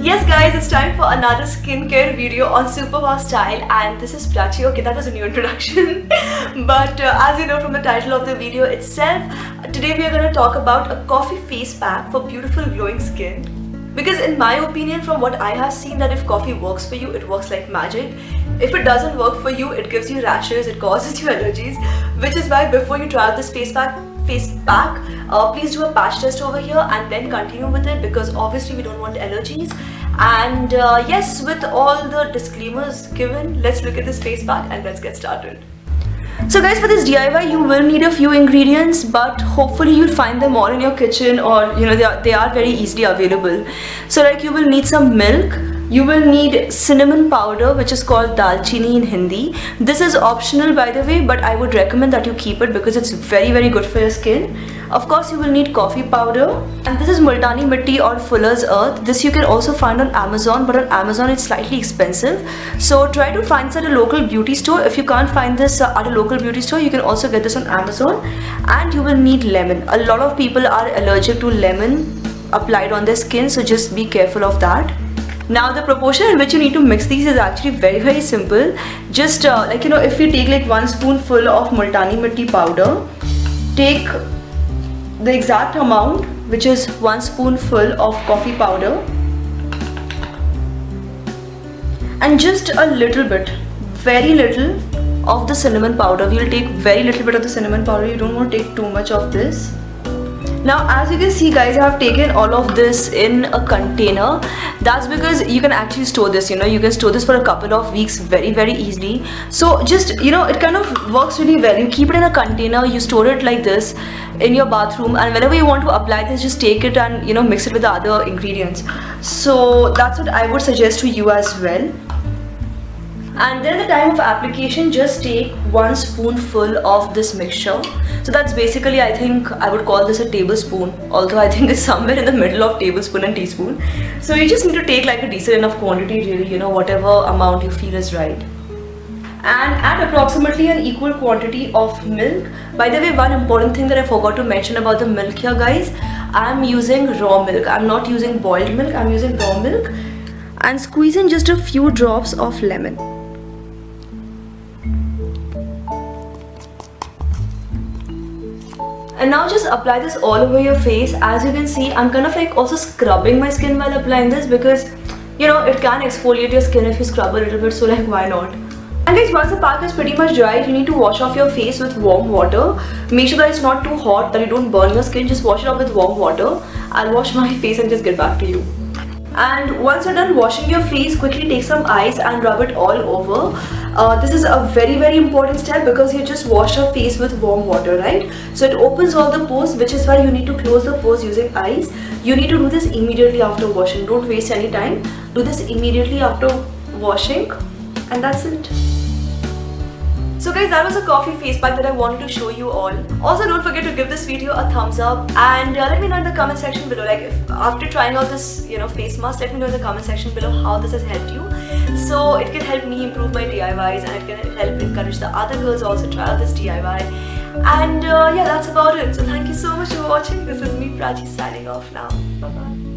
Yes guys, it's time for another skincare video on Superpower Style, and this is Prachi. Okay, that was a new introduction. But as you know from the title of the video itself, today we are going to talk about a coffee face pack for beautiful glowing skin. Because in my opinion, from what I have seen, that if coffee works for you, it works like magic. If it doesn't work for you, it gives you rashes, it causes you allergies. Which is why before you try out this face pack, please do a patch test over here and then continue with it, because obviously we don't want allergies. And yes, with all the disclaimers given, let's look at this face pack and let's get started. So guys, for this DIY you will need a few ingredients, but hopefully you'll find them all in your kitchen, or you know they are very easily available. So like you will need some milk. You will need cinnamon powder, which is called dalchini in Hindi. This is optional by the way, but I would recommend that you keep it because it's very good for your skin. Of course, you will need coffee powder, and this is Multani Mitti or Fuller's Earth. This you can also find on Amazon, but on Amazon it's slightly expensive. So try to find this at a local beauty store. If you can't find this at a local beauty store, you can also get this on Amazon. And you will need lemon. A lot of people are allergic to lemon applied on their skin, so just be careful of that. Now the proportion in which you need to mix these is actually very simple. Just like, you know, if you take like 1 spoonful of Multani Mitti powder, take the exact amount, which is 1 spoonful of coffee powder, and just a little bit, very little of the cinnamon powder. We will take very little bit of the cinnamon powder. You don't want to take too much of this. Now as you can see guys, I have taken all of this in a container. That's because you can actually store this, you know, you can store this for a couple of weeks very easily. So just, you know, it kind of works really well. You keep it in a container, you store it like this in your bathroom, and whenever you want to apply this, just take it and, you know, mix it with the other ingredients. So that's what I would suggest to you as well. And then at the time of application, just take 1 spoonful of this mixture. So that's basically, I think I would call this a tablespoon, although I think it's somewhere in the middle of tablespoon and teaspoon. So you just need to take like a decent enough quantity, really, you know, whatever amount you feel is right. And add approximately an equal quantity of milk. By the way, one important thing that I forgot to mention about the milk here guys, I'm using raw milk. I'm not using boiled milk, I'm using raw milk. And squeeze in just a few drops of lemon. And now just apply this all over your face. As you can see, I'm kind of like also scrubbing my skin while applying this, because you know it can exfoliate your skin if you scrub a little bit, so like why not. And guys, once the pack is pretty much dried, you need to wash off your face with warm water. Make sure that it's not too hot, that you don't burn your skin. Just wash it off with warm water. I'll wash my face and just get back to you. And once you're done washing your face, quickly take some ice and rub it all over. This is a very important step, because you just wash your face with warm water, right? So it opens all the pores, which is why you need to close the pores using ice. You need to do this immediately after washing. Don't waste any time. Do this immediately after washing, and that's it. So guys, that was a coffee face pack that I wanted to show you all. Also, don't forget to give this video a thumbs up, and let me know in the comment section below, like if after trying out this, you know, face mask, let me know in the comment section below how this has helped you. So it can help me improve my DIYs, and it can help encourage the other girls also try out this DIY. And yeah, that's about it. So thank you so much for watching. This is me, Prachi, signing off now. Bye bye.